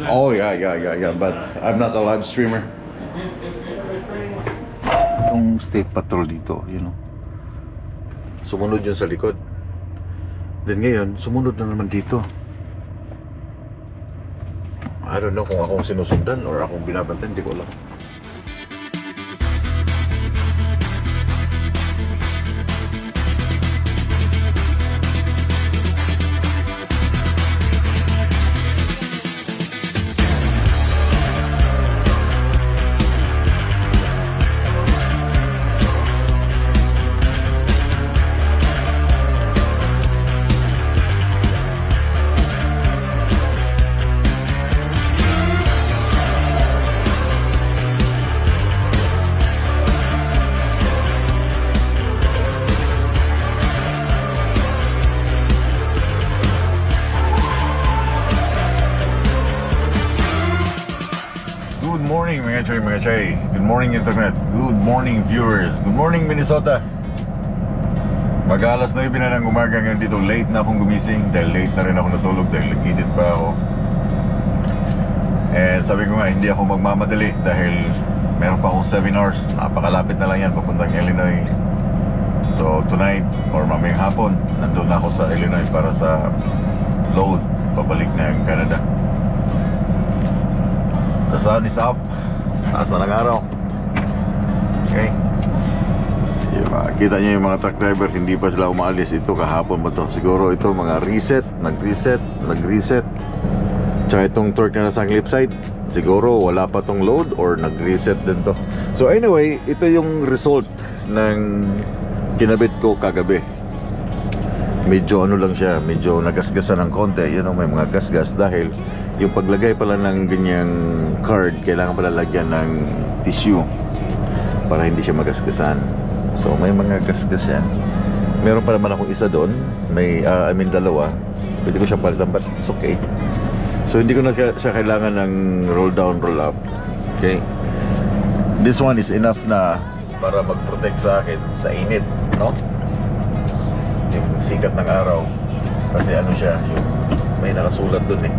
Oh yeah, but I'm not a live streamer. Itong state patrol dito, you know. Sumunod yun sa likod. Then ngayon, sumunod na naman dito. I don't know kung akong sinusundan or akong binabantan, hindi ko alam. Mga chay. Good morning internet. Good morning viewers. Good morning Minnesota. Mag-alas 9 na ng umaga ngayon dito. Late na akong gumising dahil late na rin ako natulog dahil nag-edit pa ako. And sabi ko nga hindi ako magmamadali dahil meron pa akong 7 hours. Napakalapit na lang yan papuntang Illinois. So tonight or mamayang hapon nandun na ako sa Illinois para sa load pabalik na yung Canada. The sun is up. Taas na ng araw. Okay. Kita nyo yung mga truck driver, hindi pa sila umaalis. Ito kahapon ba to? Siguro ito mga reset, nag-reset. Tsaka itong torque na nasa clip side, siguro wala pa tong load or nag-reset din to. So anyway, ito yung result ng kinabit ko kagabi. Medyo ano lang siya, medyo nagasgasan ng konti. Yun know, may mga gasgas dahil yung paglagay pala ng ganyang card, kailangan pala lagyan ng tissue para hindi siya magasgasan. So may mga gasgas yan. Meron pa naman akong isa doon. May, dalawa. Pwede ko siyang palitan but it's okay. So hindi ko na siya kailangan ng roll down, roll up. Okay. This one is enough na para mag-protect sa akin sa init, no? Yung sikat ng araw. Kasi ano siya, yung may nakasulat doon eh.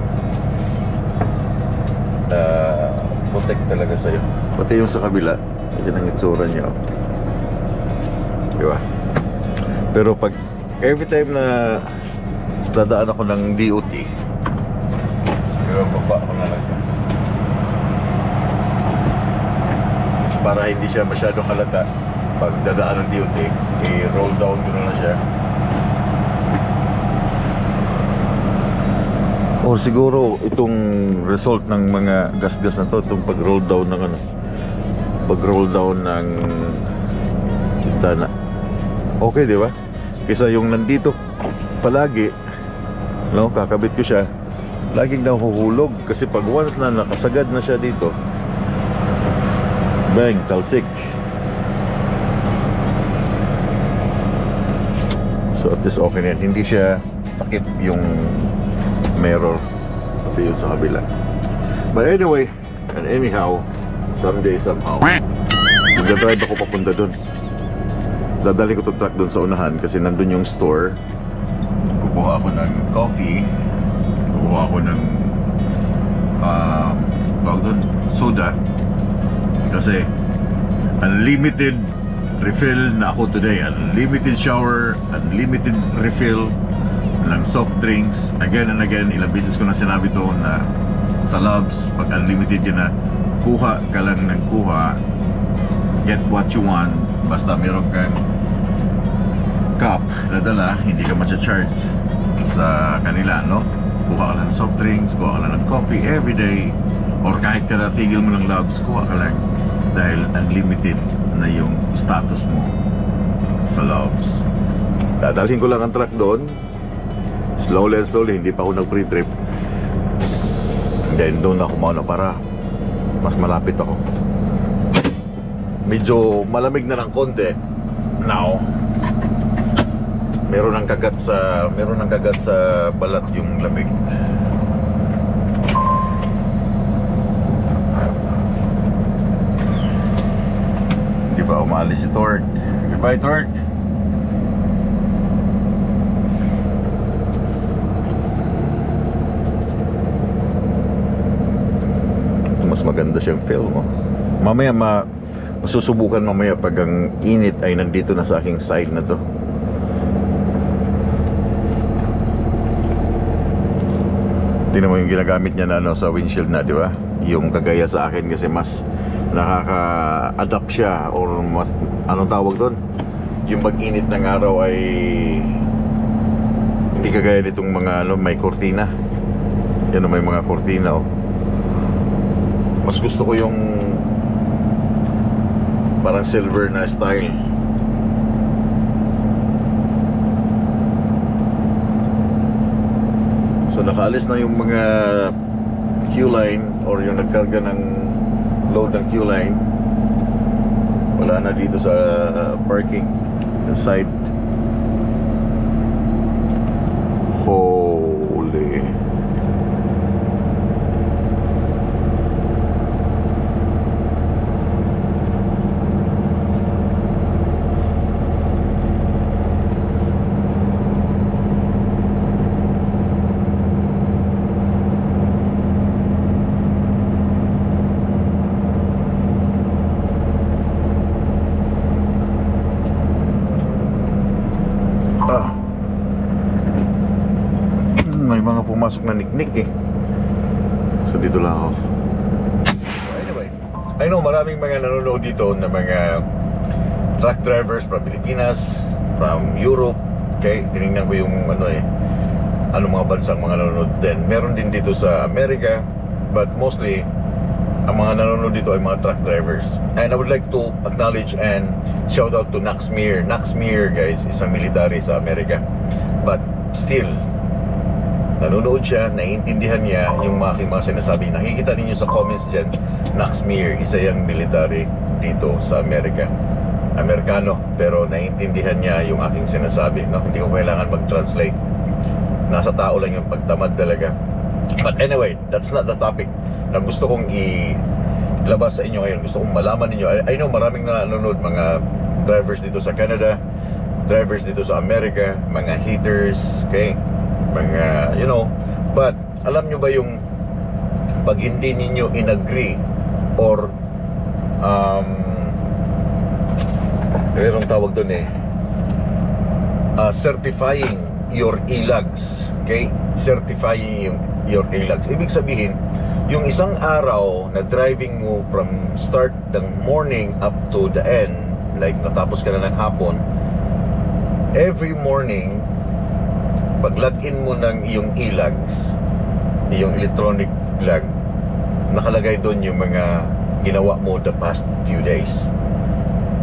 Protect talaga sa'yo. Pati yung sa kabila, yan ang itsura niya. Diba? Pero pag every time na dadaan ako ng DOT, diba, baba ako na lang para hindi siya masyadong halata. Pag dadaan ng DOT, i-roll down ko na lang siya. O siguro itong result ng mga gas-gas na to, itong pag-roll down ng ano, pag-roll down ng tana. Okay, di ba? Kaysa yung nandito palagi, no, kakabit ko siya, laging nahuhulog kasi pag once na nakasagad na siya dito, bang, talsik. So at least okay na yan. Hindi siya takip yung mirror pati yun sa kabila. But anyway, and anyhow, someday somehow magdadrive ako papunta dun. Dadali ko itong truck dun sa unahan kasi nandun yung store. Kukuha ako ng coffee, kukuha ako ng soda kasi unlimited refill na ako today. Unlimited shower, unlimited refill ng soft drinks. Again and again, ilang beses ko na sinabi to na sa Loves, pag unlimited yun na kuha ka lang ng kuha, get what you want, basta meron kang cup na dala, hindi ka matcha-charge sa kanila, no? Kuha ka lang ng soft drinks, kuha ka lang ng coffee everyday, or kahit ka natigil mo ng Loves, kuha ka lang dahil unlimited na yung status mo sa Loves. Dadalhin ko lang ang truck doon slowly and slowly, hindi pa ako nag-pre-trip. Then doon ako mauna para mas malapit ako. Medyo malamig na ng konti now. Meron ng kagat sa balat yung lamig. Di ba umalis si Torque? Goodbye Torque. mas maganda siyang feel mo. Mamaya masusubukan mamaya pag ang init ay nandito na sa aking side na to. Tingnan mo yung ginagamit niya na ano sa windshield na, di ba? Yung kagaya sa akin kasi mas nakaka-adapt siya, or mas, anong tawag doon? Yung pag-init ng araw ay hindi kagaya nitong mga ano, may kortina. Yan, may mga kortina, oh. Mas gusto ko yung parang silver na style. So nakaalis na yung mga Q-line or yung nagkarga ng load ng Q-line. Wala na dito sa parking, the side. Holy. May mga pumasok na niknik eh. So dito lang ako. Anyway, I know maraming mga nanonood dito na mga truck drivers from Pilipinas, from Europe. Okay, tinignan ko yung ano eh, ano mga bansang mga nanonood din. Meron din dito sa Amerika, but mostly ang mga nanonood dito ay mga truck drivers. And I would like to acknowledge and shout out to Naxmir. Naxmir, guys, isang military sa Amerika. But still, nanonood siya, naiintindihan niya yung mga sinasabi. Nakikita ninyo sa comments dyan, Naxmir, isa yung military dito sa Amerika. Amerikano, pero naiintindihan niya yung aking sinasabi, no? Hindi ko kailangan mag-translate. Nasa tao lang yung pagtamad talaga. But anyway, that's not the topic na gusto kong ilabas sa inyo ngayon. Gusto kong malaman ninyo. I know maraming nanonood, mga drivers dito sa Canada, drivers dito sa Amerika, mga haters, okay? Mga, you know, but alam nyo ba yung pag hindi ninyo in-agree or mayroong tawag doon eh, certifying your e-logs, okay? Certifying your e-logs. Ibig sabihin, yung isang araw na driving mo from start ng morning up to the end, like natapos ka na ng hapon, every morning pag log-in mo ng iyong e-logs, iyong electronic log, nakalagay doon yung mga ginawa mo the past few days.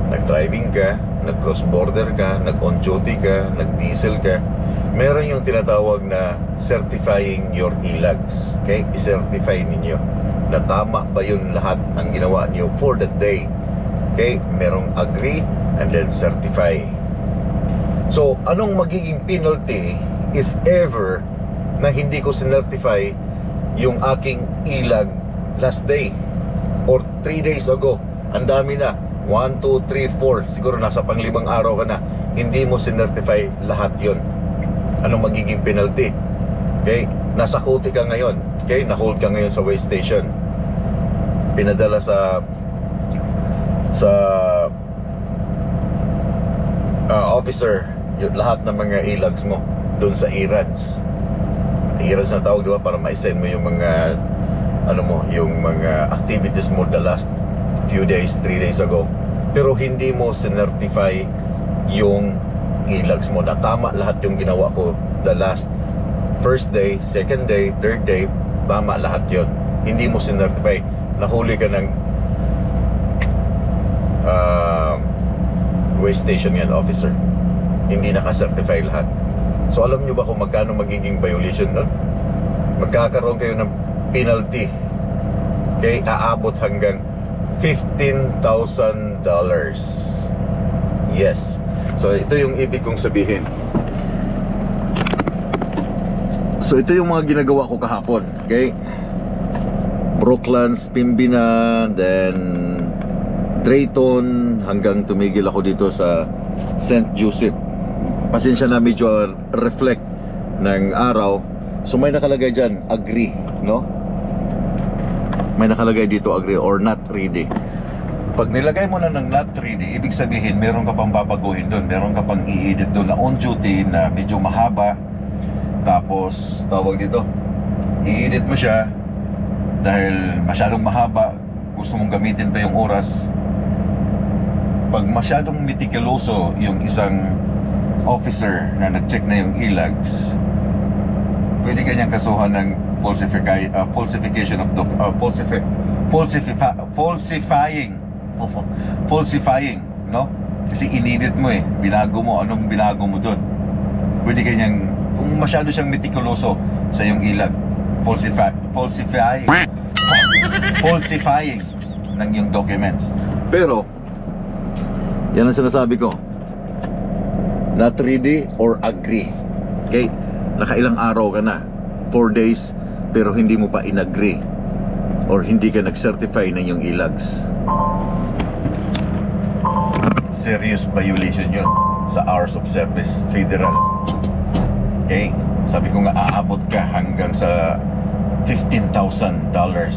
Nag-driving ka, nag-cross border ka, nag-on duty ka, nag-diesel ka. Meron yung tinatawag na certifying your e-logs. Okay? I-certify ninyo na tama ba yun lahat ang ginawa niyo for the day. Okay? Merong agree and then certify. So, anong magiging penalty if ever na hindi ko sinertify yung aking e-log last day or 3 days ago? Ang dami na, 1, 2, 3, 4, siguro nasa pang-5 araw ka na, hindi mo sinertify lahat yon. Anong magiging penalty? Okay, nasa Cote ka ngayon, okay, na-hold ka ngayon sa weigh station, pinadala sa officer yung lahat ng mga e-logs mo doon sa ERADS. ERADS na tawag, diba? Para ma-send mo yung mga ano mo, yung mga activities mo the last few days, 3 days ago. Pero hindi mo sinertify yung e-logs mo na tama lahat yung ginawa ko the last first day, second day, third day, tama lahat yon. Hindi mo sinertify. Nahuli ka ng weigh station yan, officer. Hindi naka-certify lahat. So alam nyo ba kung magkano magiging violation nun? Magkakaroon kayo ng penalty. Okay, aabot hanggang $15,000. Yes. So ito yung ibig kong sabihin. So ito yung mga ginagawa ko kahapon. Okay, Brooklands, Pembina, then Drayton, hanggang tumigil ako dito sa St. Joseph. Pasensya na, medyo reflect ng araw. So may nakalagay dyan, agree, no? may nakalagay dito agree or not ready. Pag nilagay mo na ng not ready, ibig sabihin meron ka pang babaguhin doon, meron ka pang i-edit doon na on duty na medyo mahaba. Tapos tawag dito, i-edit mo siya dahil masyadong mahaba, gusto mong gamitin pa yung oras. Pag masyadong meticuloso yung isang officer na nag-check na yung ilags, pwede kanyang kasuhan ng falsification of falsifying, no? Kasi inedit mo binago mo, anong binago mo doon. Pwede kanyang, kung masyado siyang meticuloso sa yung ilag, falsifying ng yung documents. Pero yan ang sinasabi ko, not ready or agree. Okay? Nakailang araw ka na, 4 days, pero hindi mo pa in-agree or hindi ka nag-certify na yung ilags. Serious violation yun sa hours of service, federal. Okay? Sabi ko nga, aabot ka hanggang sa $15,000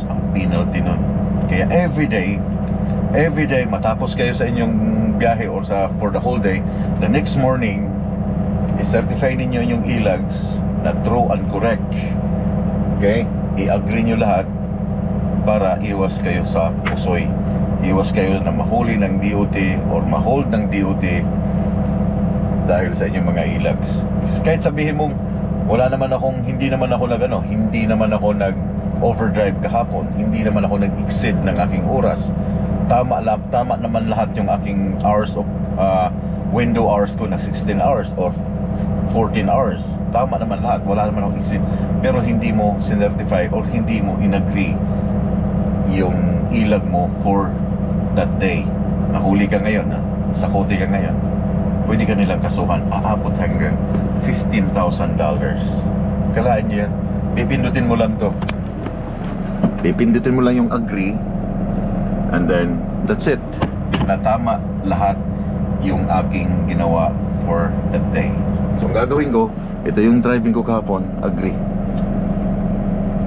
ang penalty nun. Kaya every day matapos kayo sa inyong biyahe or for the whole day, the next morning i-certify ninyo yung ilags na true and correct. Okay? I-agree nyo lahat para iwas kayo sa pusoy, iwas kayo na mahuli ng DOT or mahold ng DOT dahil sa inyong mga ilags. Kahit sabihin mong hindi naman ako nag overdrive kahapon, hindi naman ako nag-exceed ng aking oras, tama naman lahat yung aking hours of window hours ko na 16 hours or 14 hours, tama naman lahat, wala naman akong exceed. Pero hindi mo sinertify or hindi mo in-agree yung ilag mo for that day. Nahuli ka ngayon, sakote ka ngayon, pwede ka nilang kasuhan, aabot hanggang $15,000. Kalahin nyo yan. Pipindutin mo lang to. Pipindutin mo lang yung agree, and then that's it. Natama lahat yung aking ginawa for that day. So ang gagawin ko, ito yung driving ko kahapon, agree.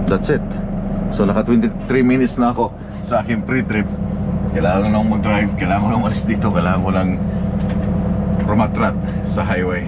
That's it. So naka 23 minutes na ako sa aking pre-trip. Kailangan ko lang mag-drive, kailangan ko lang umalis dito, kailangan ko lang rumatrat sa highway.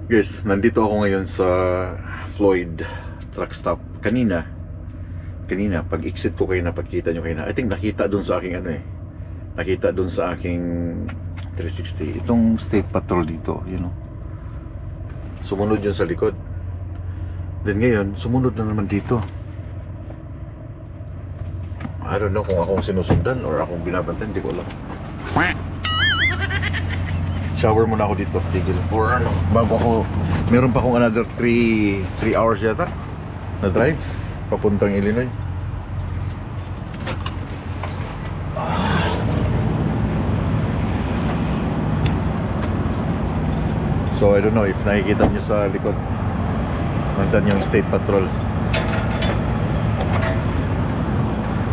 Guys, nandito ako ngayon sa Floyd truck stop. Kanina pag exit ko kayo, napagkita nyo kayo na, I think nakita dun sa aking nakita dun sa aking 360 itong state patrol dito, you know. Sumunod yun sa likod. Then ngayon, sumunod na naman dito. I don't know kung akong sinusundan or akong binabantan, hindi ko alam. Shower muna ako dito, tigil. Or ano, bago ako, meron pa akong another 3 hours yata na drive papuntang Illinois. So I don't know if nakikita nyo sa likod, nandun yung state patrol.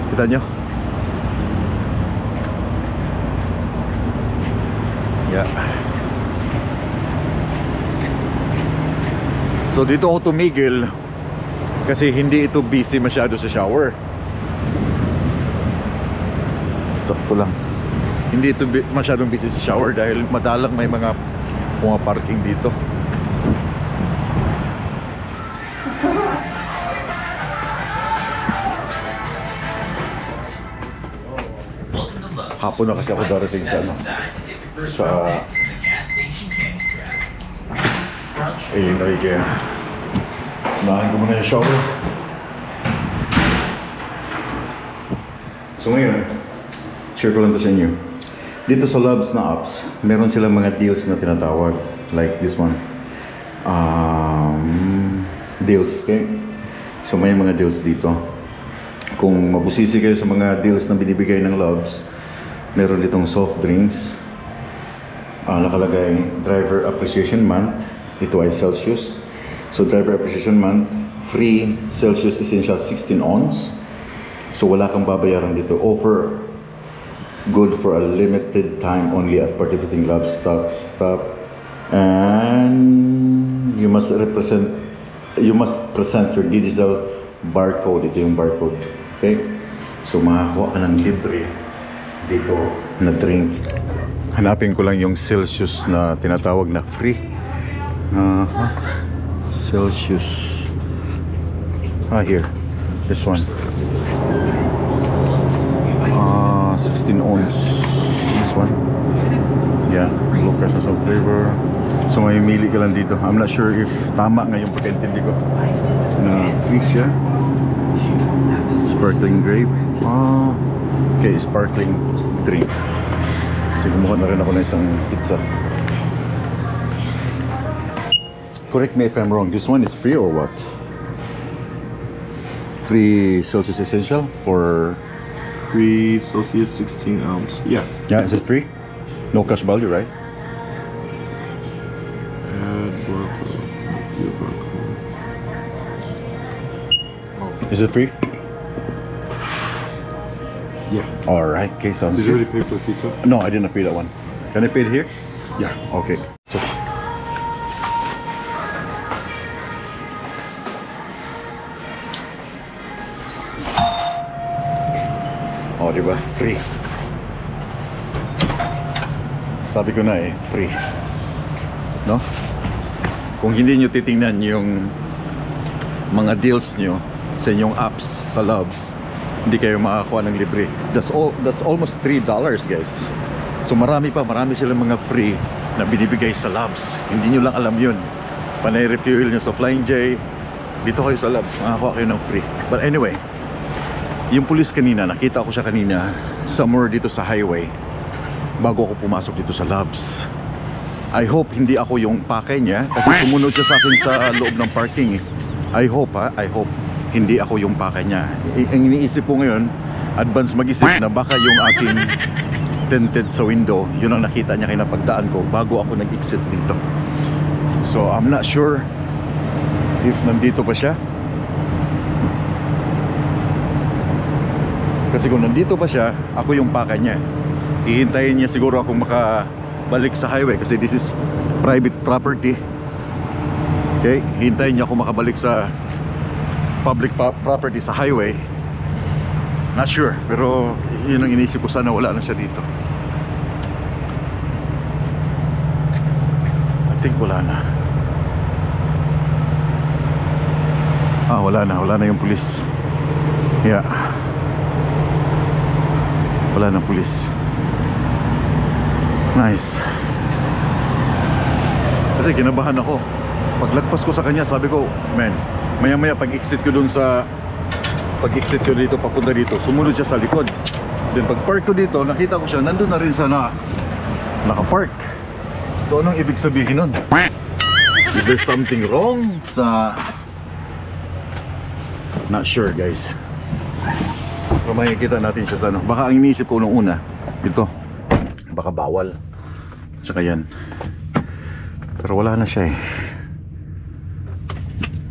Kita nyo? Yeah. So dito ako tumigil kasi hindi ito busy masyado sa shower. Sakto lang. Hindi ito masyadong busy sa shower dahil madalang may mga parking dito. Hapon na kasi ako darating sa Illinois, kaya unahin ko muna yung shower. So ngayon, share ko lang to sa inyo. Dito sa Loves na apps, meron silang mga deals na tinatawag, like this one. Deals, okay? So may mga deals dito. Kung mabusisi kayo sa mga deals na binibigay ng Loves, meron ditong soft drinks. Nakalagay Driver Appreciation Month. Ito ay Celsius. So Driver Appreciation Month, free Celsius Essential 16 ounce. So wala kang babayaran dito. Offer good for a limited time only at participating Loves stop. And you must present your digital barcode. Ito yung barcode. Okay? So makakuha ka ng libre dito na drink. Hanapin ko lang yung Celsius na tinatawag na free. Celsius. Here. This one. 16 ounce. This one. Yeah. Lucas as a flavor. So mamimili ka lang dito. I'm not sure if tama nga yung pagkaintindi ko na free siya. Sparkling grape. Okay, sparkling drink. Kasi kumuha na rin ako ng isang pizza. Correct me if I'm wrong. This one is free or what? Free Celsius Essential for Free Celsius 16 ounce. Yeah. Yeah, is it free? No cash value, right? Add barcode. Your barcode. Oh. Is it free? Yeah. Alright, okay, sounds Did you good. already pay for the pizza? No, I didn't pay that one. Can I pay it here? Yeah. Okay. So, diba? Free. Sabi ko na free. No? Kung hindi nyo titingnan yung mga deals nyo sa inyong apps, sa Loves, hindi kayo makakakuha ng libre. That's almost $3, guys. So marami silang mga free na binibigay sa Loves. Hindi nyo lang alam yun. Panay refuel nyo sa Flying J, dito kayo sa Loves, makakakuha kayo ng free. But anyway, yung pulis kanina, nakita ko siya kanina somewhere dito sa highway bago ako pumasok dito sa Loves. I hope hindi ako yung pakay niya kasi sumunod siya sa akin sa loob ng parking. I hope hindi ako yung pakay niya. Ang iniisip ko ngayon, advance mag-isip na baka yung aking tinted sa window, yun ang nakita niya kinapagdaan ko bago ako nag-exit dito. So I'm not sure if nandito pa siya. Kasi kung nandito pa siya, ako yung pakay niya. Hihintayin niya siguro akong makabalik sa highway kasi this is private property. Okay? Hihintayin niya ako makabalik sa public property sa highway. Not sure, pero yun ang inisip ko, sana wala na siya dito. I think wala na. Wala na yung pulis. Yeah. Wala na pulis. Nice. Kasi kinabahan ako. Paglagpas ko sa kanya, sabi ko, man, maya-maya pag-exit ko dun sa pag-exit ko dito, papunta dito, sumunod siya sa likod. Then pag-park ko dito, nakita ko siya, nandun na rin sa naka-park. So anong ibig sabihin nun? Is there something wrong sa... Not sure, guys. Pero makikita natin siya sa ano. Baka ang iniisip ko nung una, ito, baka bawal. Tsaka yan. Pero wala na siya eh.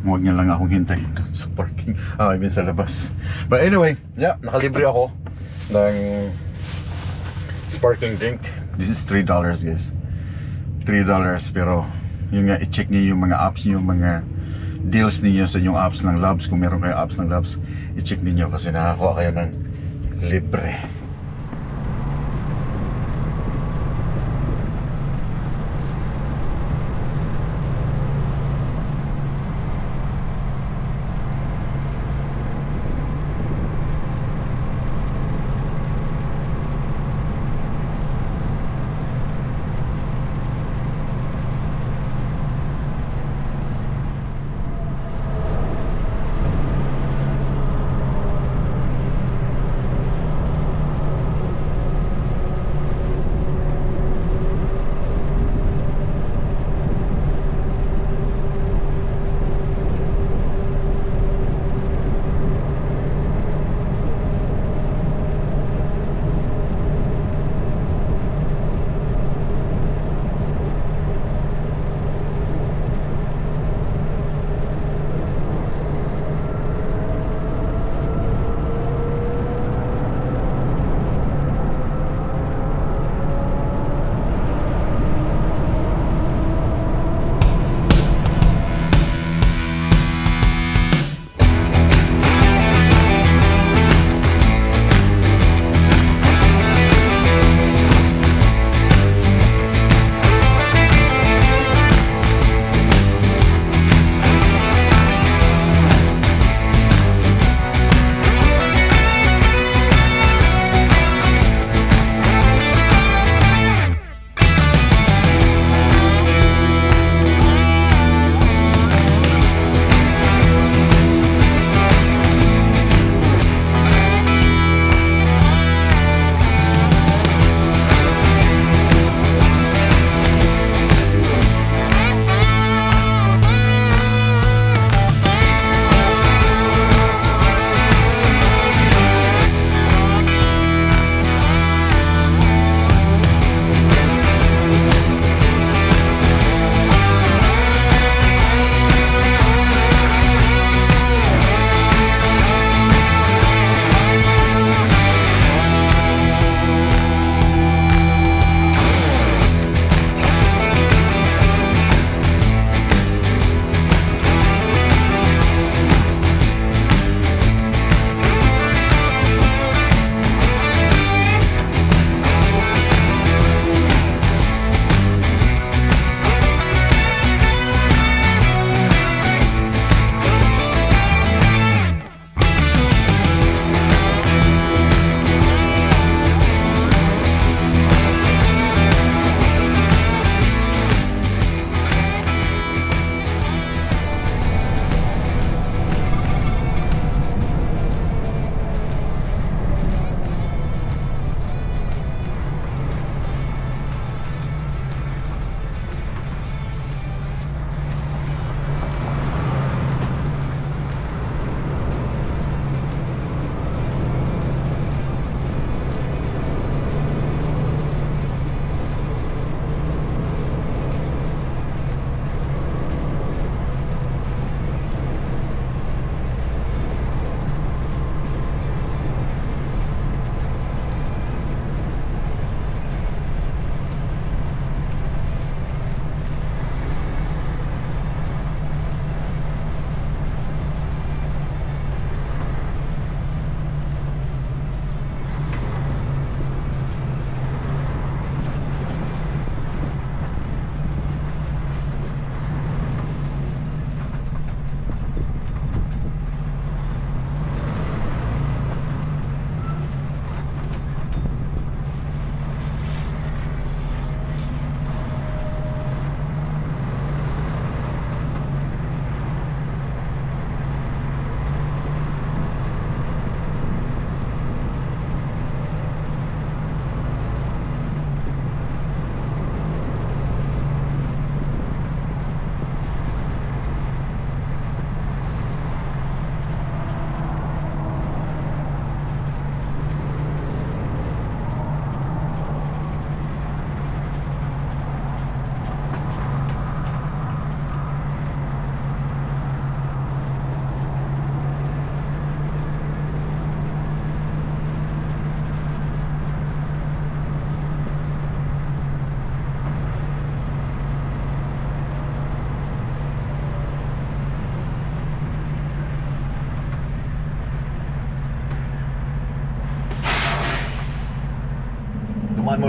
Huwag niya lang akong hintayin sa parking. I mean sa labas. But anyway, yeah, nakalibre ako ng sparkling drink. This is $3, guys. $3, pero yun nga, i-check niyo yung mga apps niyo, yung mga deals niyo sa inyong apps ng Labs. Kung meron kayo apps ng Labs, i-check niyo kasi nakakuha kayo ng libre.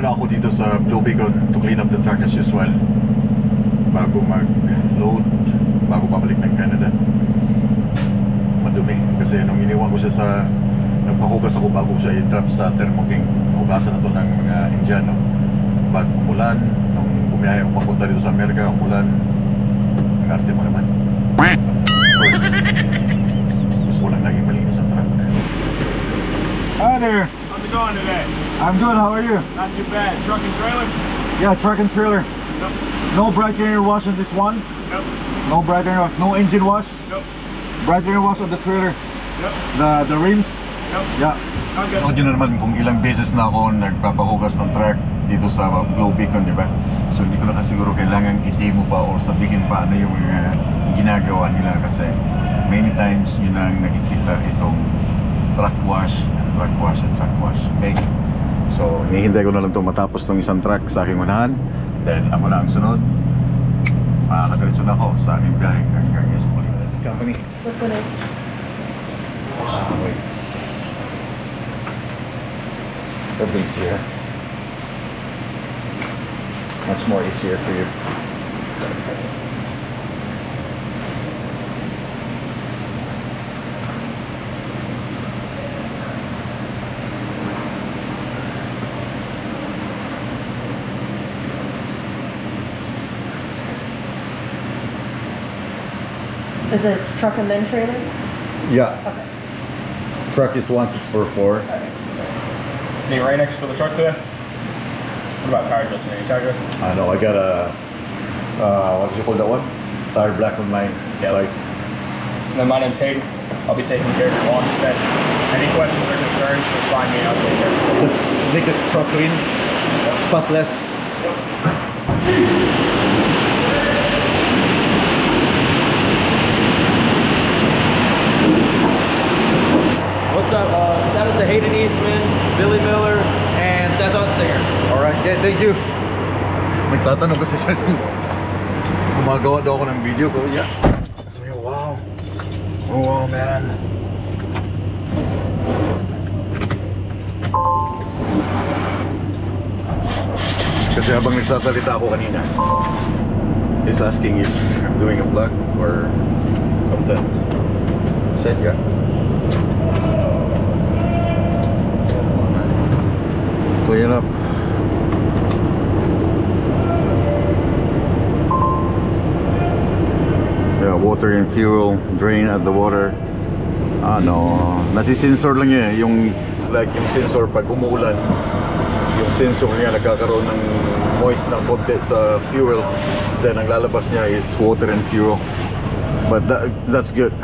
muna ako dito sa Blue Beacon to clean up the truck as usual bago mag-load, bago pabalik ng Canada. Madumi kasi nung iniwan ko siya sa, nagpahugas ako bago siya i-trap sa Thermo King. Hugasan na to ng mga Indiano, but umulan nung bumiyahe ako papunta dito sa Amerika. Umulan, ang arte mo naman. Of course, gusto ko lang laging malinis ang truck. Hi there! How's it going today? I'm good, how are you? Not too bad. Truck and trailer? Yeah, truck and trailer. Nope. No brightener wash on this one? Nope. No brightener wash, no engine wash? Nope. Brightener wash on the trailer? Nope. The rims? Nope. Yeah. Not good. Huwag nyo na naman kung ilang beses na ako nagpapahugas ng truck dito sa Blue Beacon, di ba? So hindi ko na siguro kailangan i-demo pa or sabihin pa ano yung mga ginagawa nila kasi many times yun ang nakikita itong truck wash and truck wash and truck wash, okay? So hinihintay ko na lang itong matapos tong isang truck sa aking unahan, then ako na ang sunod. Makakadiretso na ako sa aking biyahe hanggang Espoli. This company. What's the name? Wait. Everything's here. Much more easier for you. Is this truck and then trailer? Yeah. Okay. Truck is 1644. Any rain X for the truck today? What about tire dressing? Any tire dressing? I know, I got a, what do you call that one? Tire black on mine. Yep. Like, And then my name's Hayden. I'll be taking care of your launch today. Any questions or concerns, just find me and I'll take care of it. just make the truck clean, spotless. What's up? Shout out to Hayden Eastman, Billy Miller, and Seth Unsinger. Alright, yeah, thank you. Nagtatanong kasi siya kung gumagawa daw ako ng video ko. Yeah. Sabi ko, wow. Oh, wow, man. Kasi habang nagsasalita ako kanina, is asking if I'm doing a vlog or content. Said yeah. Clean up. Yeah, water and fuel, drain at the water. Ano, nasi-sensor lang niya yung like yung sensor pag umuulan. Yung sensor niya nagkakaroon ng moist na konti sa fuel, then ang lalabas niya is water and fuel. But that's good.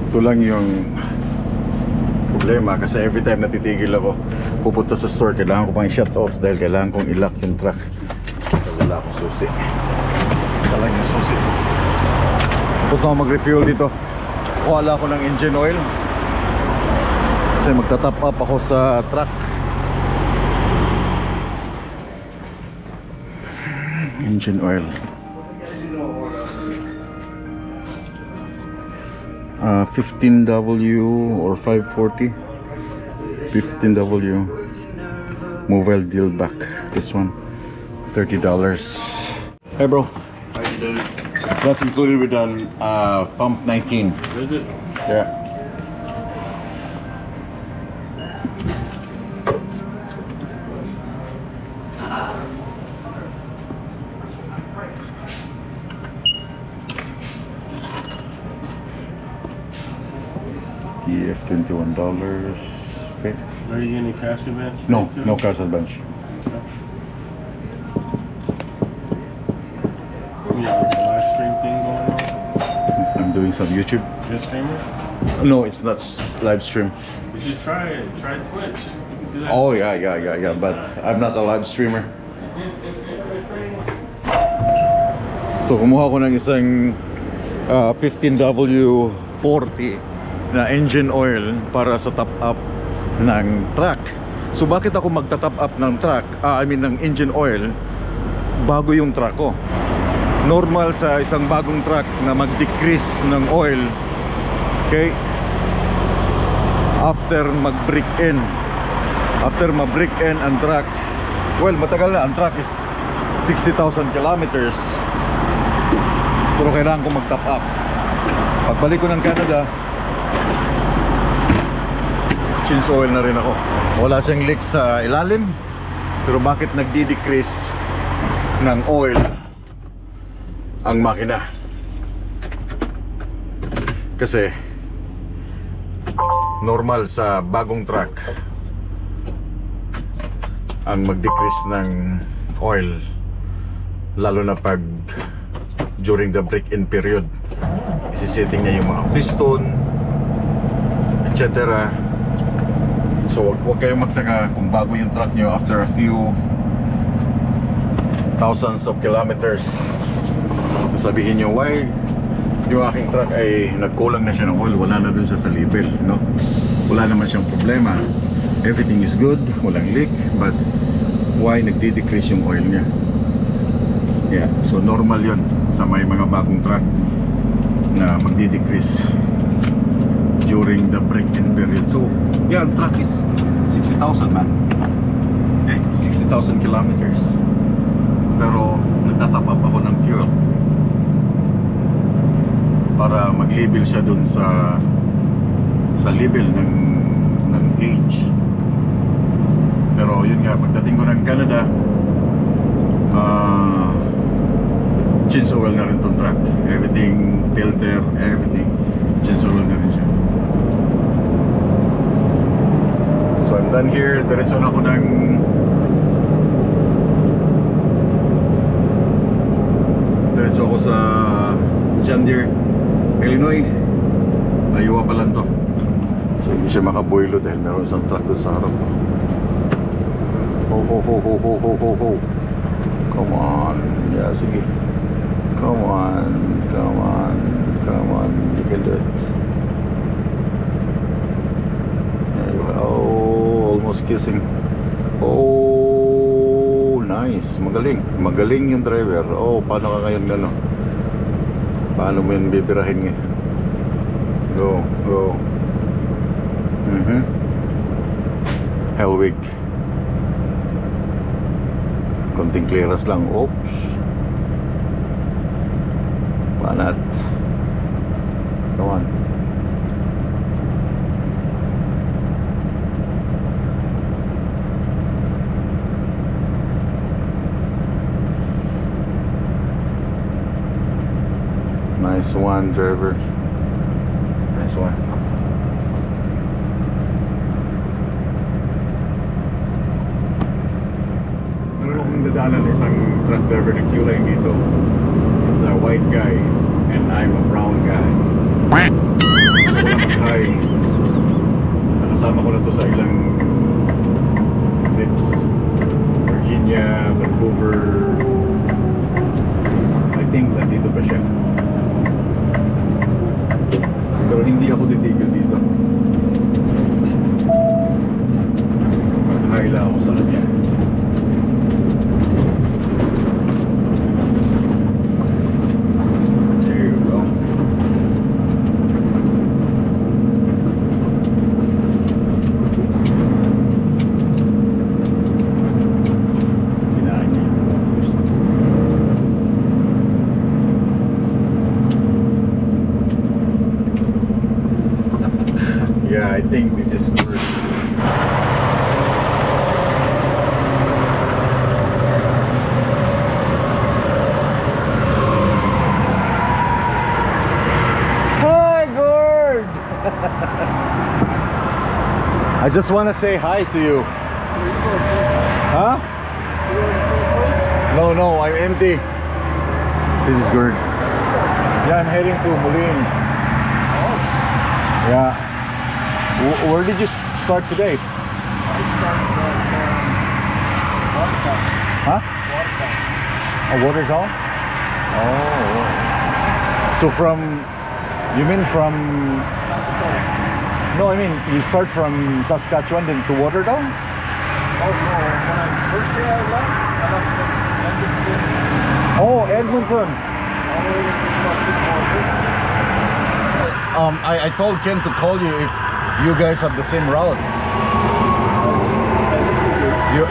Ito lang yung problema kasi every time natitigil ako pupunta sa store, kailangan ko pang shut off dahil kailangan kong i-lock yung truck kasi wala akong susi. Isa lang yung susi. Tapos na ako mag-refuel dito, kuhala ako ng engine oil kasi magta-top up ako sa truck. Engine oil 15W or 540. 15W Mobile deal back. This one $30. Hey bro, How you That's included with pump 19. Is it? Yeah. TF $21. Okay. Are you getting cash advance? No, today, too? no cash advance. You got a live stream thing going on? I'm doing some YouTube. Just streaming? No, it's not live stream. You should try it. Try Twitch. You can do that. Oh yeah. But I'm not a live streamer. So kumuha ko ng isang 15W40 na engine oil para sa top up ng truck. So bakit ako magta-top up ng truck? Ng engine oil bago yung truck ko. Normal sa isang bagong truck na mag-decrease ng oil, okay, after mag-break in. After ma-break in ang truck, well, matagal na. Ang truck is 60,000 kilometers, pero kailangan ko mag-top up. Pagbalik ko ng Canada, change oil na rin ako. Wala siyang leak sa ilalim, pero bakit nagdi-decrease ng oil ang makina? Kasi normal sa bagong truck ang mag-decrease ng oil, lalo na pag during the break-in period. Isisetting niya yung mga piston, etc. So wag kayong magtaka kung bago yung truck nyo after a few thousands of kilometers. Sabihin nyo, why yung aking truck ay nagkulang na siya ng oil, wala na dun siya sa level, no? Wala naman siyang problema, everything is good, walang leak, but why nagdi-decrease yung oil niya? Yeah, so normal yun sa may mga bagong truck na magdi-decrease during the break-in period. So yeah, ang truck is 60,000 man, okay? 60,000 kilometers, pero nagtatap up ako ng fuel para mag-label siya dun sa level ng gauge. Pero yun nga, pagdating ko ng Canada, change oil na rin tong truck. Everything, filter, everything, change oil na rin siya. So I'm done here. Diretso na ako ng sa John Deere, Illinois. Iowa pa lang to. So hindi siya makaboilo dahil meron isang truck doon sa harap. Ho. Come on. Yeah, sige. Come on. You can do it. There you go. Oh, almost kissing. Oh, nice. Magaling yung driver. Oh, paano ka ngayon gano'n? Paano mo yun bibirahin ngayon? Go. Hellwig. Konting clearance lang. Oops. Panat. Come on. Nice one, driver. Nice one. Meron akong dadaanan isang truck driver na queuing dito. It's a white guy and I'm a brown guy. Hi. Nakasama ko na to sa ilang trips. Virginia, Vancouver. I think nandito pa siya. Pero hindi ako titigil dito. Mag-hi lang ako sa kanya. There you go. Yeah, I think this is good. Hi, Gord! I just want to say hi to you. Huh? No, I'm empty. This is Gord. Yeah, I'm heading to Moline. Yeah. Where did you start today? I started Watertown. Huh? Watertown. A Watertown? Oh. So you mean from... No, I mean, you start from Saskatchewan then to Watertown? Oh no, when I first day I left from Edmonton. Oh, Edmonton. All the way to Edmonton. I told Ken to call you if you guys have the same route. You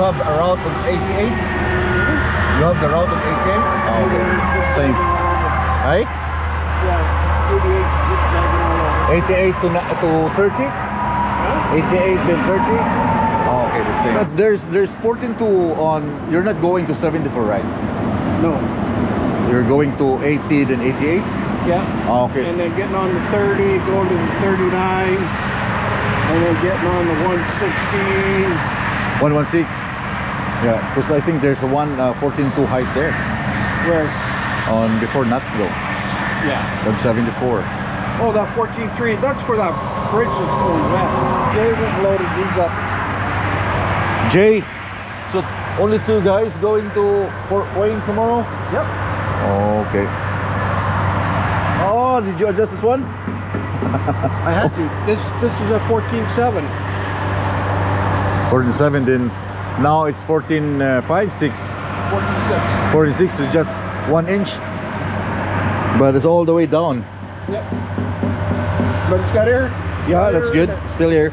have a route of 88? You have the route of 88? Oh, okay. Same. Right? Yeah, 88 zigzagging all over. 88 to 30? Huh? 88 then 30? Oh, okay, the same. But there's 14 on, you're not going to 74, right? No. You're going to 80 then 88? Yeah. Oh, okay. And then getting on the 30, going to the 39, and then getting on the 116. 116? Yeah, because I think there's a 14.2 height there. Where? On before Nutsville. Yeah. 174. Oh, that 14.3, that's for that bridge that's going west. Jay went and loaded these up. Jay, so only 2 guys going to Fort Wayne tomorrow? Yep. Oh, okay. Oh, did you adjust this one? I had to. This is a 14.7. 14.7, then now it's 14.5, 6. 14.6. 46 is just 1 inch. But it's all the way down. Yep. But it's got air. Yeah, that's good. Still here.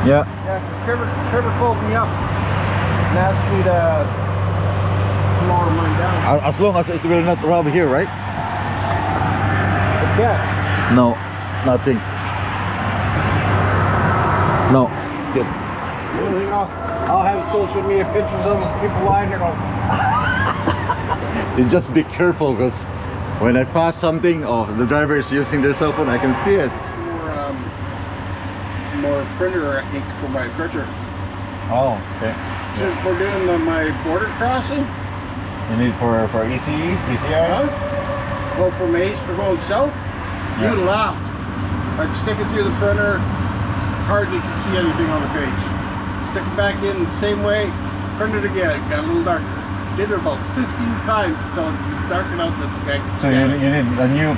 Yeah. Yeah, because Trevor called me up and asked me to lower mine down. As long as it will not rub here, right? Yeah. No, nothing. No, it's good. The only thing I'll have social media pictures of is people lying there going, You just be careful, because when I pass something, oh, the driver is using their cell phone, I can see it. more printer ink for my printer. Oh, okay. So for doing my border crossing, You need for ECE, ECI? huh? Well, for Maze for going south, Yeah. you laughed. I'd stick it through the printer, hardly could see anything on the page. Stick it back in the same way, print it again, got a little darker. Did it about 15 times till it was dark enough that the guy could So scan you need a new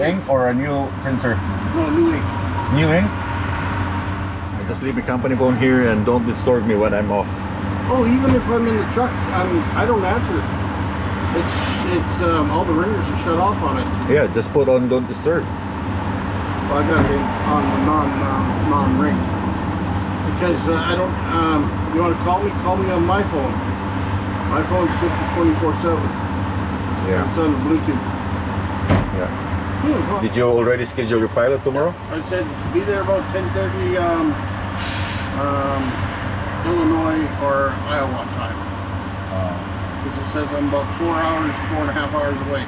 ink or a new printer? No, new ink. New ink? I just leave my company phone here and don't disturb me when I'm off. Oh, even if I'm in the truck, I don't answer. It's all the ringers are shut off on it. Yeah, just put on don't disturb. Well, I got it on the non-ring because I don't. You want to call me? Call me on my phone. My phone's good for 24/7. Yeah. It's on the Bluetooth. Yeah. Did you already schedule your pilot tomorrow? I said be there about 10:30 Illinois or Iowa time. Because it says I'm about 4 hours, 4.5 hours away.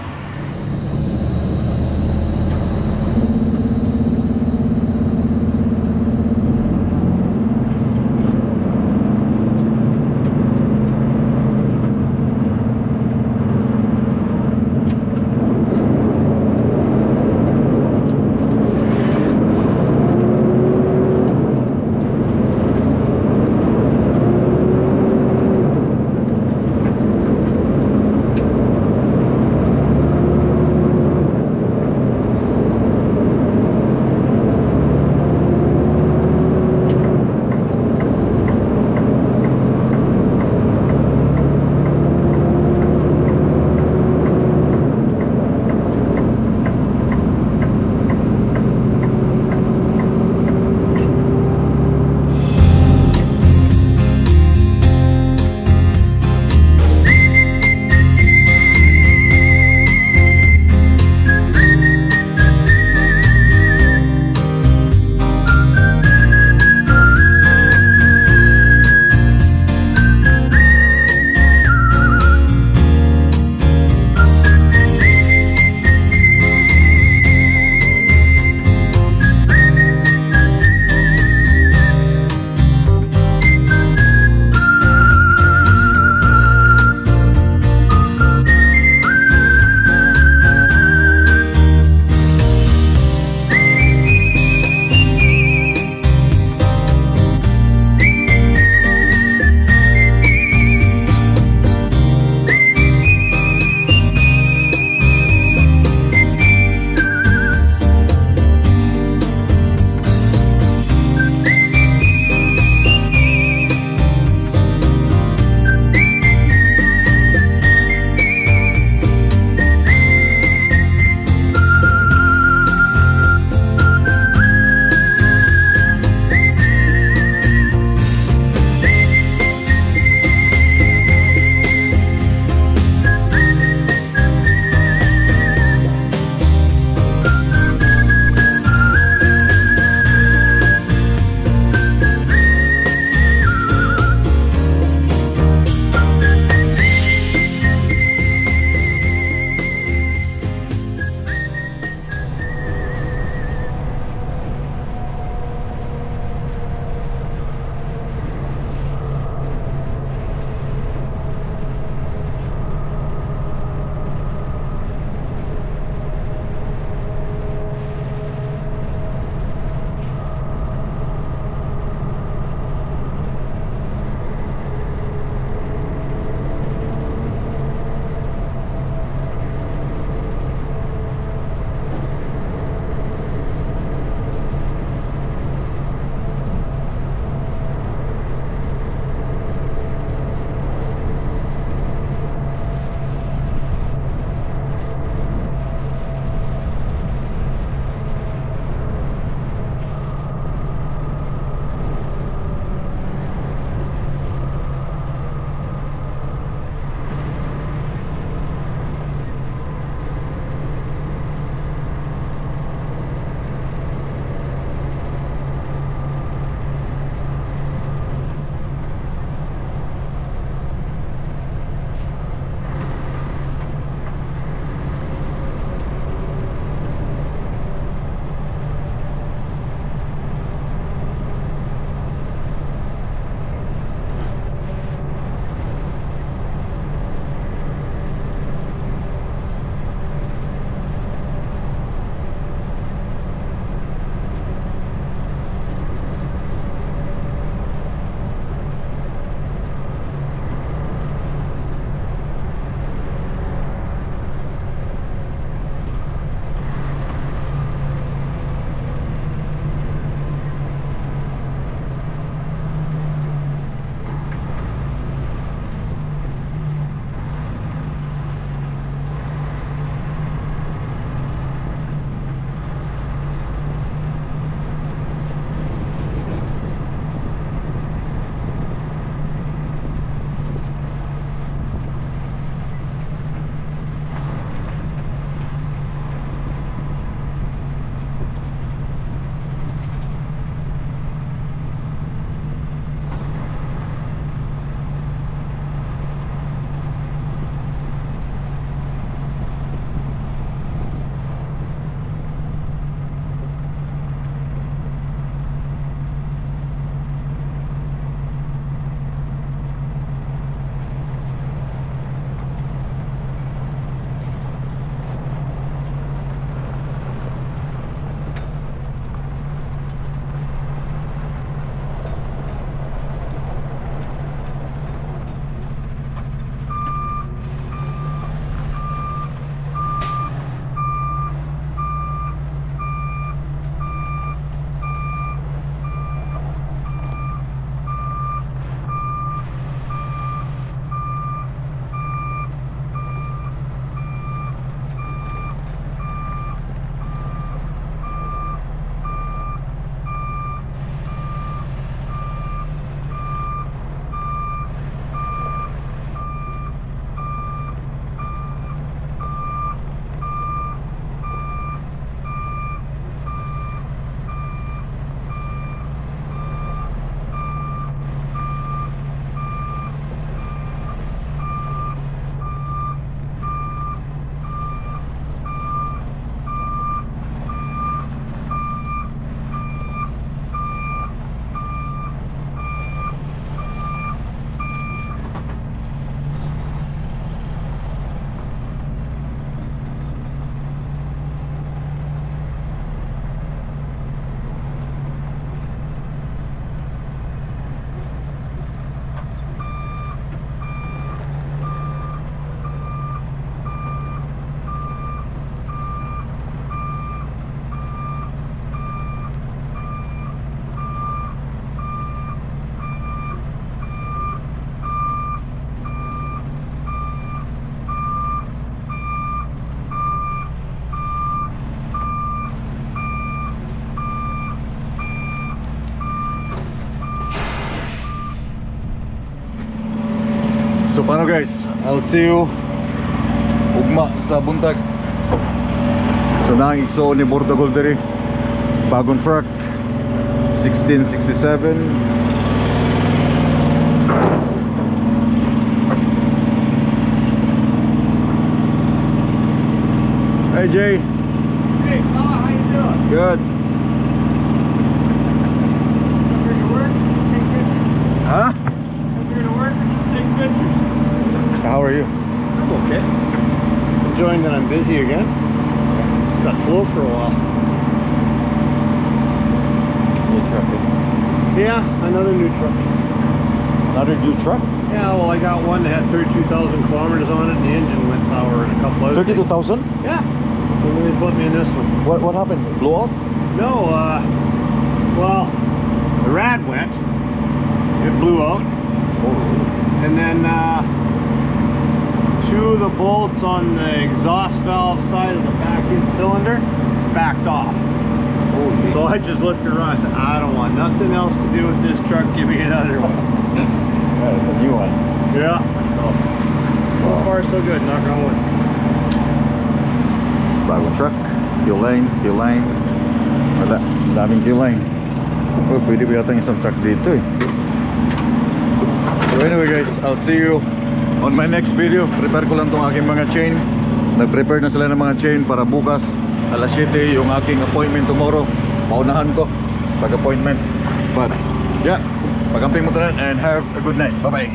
So ano guys, I'll see you ugma sa buntag. So naigso ni Borda Golderi, bagong truck 1667. Hey Jay. Hey, how you doing? Good. Come here to work, take pictures. Huh? Come here to work, just take pictures. How are you? I'm okay. Enjoying that I'm busy again. Got slow for a while. New truck. Yeah, another new truck. Another new truck? Yeah, well, I got one that had 32,000 kilometers on it, and the engine went sour and a couple other things. 32,000? Yeah. So then they put me in this one. What happened? Blew out? No, well, the rad went. It blew out. And then two of the bolts on the exhaust valve side of the back end cylinder backed off. So I just looked around and said, I don't want nothing else to do with this truck. Give me another one. Yeah, it's a new one. Yeah. So far so good. Knock on wood. Bagong truck. Fuel line. Wala, daming fuel line. Oh, pwede ba yata isang truck dito eh. So anyway guys, I'll see you on my next video. Prepare ko lang tong aking mga chain. Nag-prepare na sila ng mga chain para bukas alas 7 yung aking appointment tomorrow. Paunahan ko pag-appointment. But yeah, pagamping mo tanan and have a good night. Bye bye.